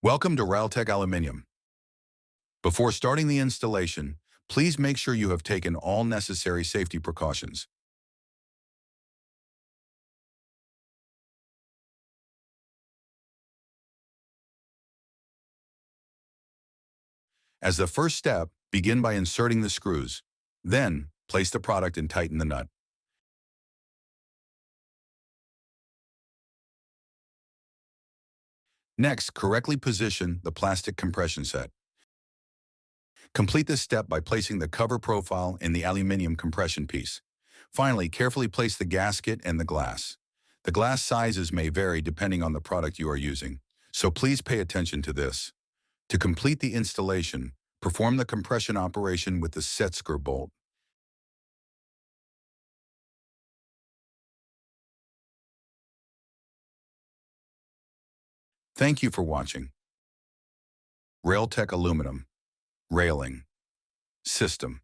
Welcome to Railtech Aluminium. Before starting the installation, please make sure you have taken all necessary safety precautions. As the first step, begin by inserting the screws. Then, place the product and tighten the nut. Next, correctly position the plastic compression set. Complete this step by placing the cover profile in the aluminum compression piece. Finally, carefully place the gasket and the glass. The glass sizes may vary depending on the product you are using, so please pay attention to this. To complete the installation, perform the compression operation with the set screw bolt. Thank you for watching. Railtech Aluminum, Railing, System.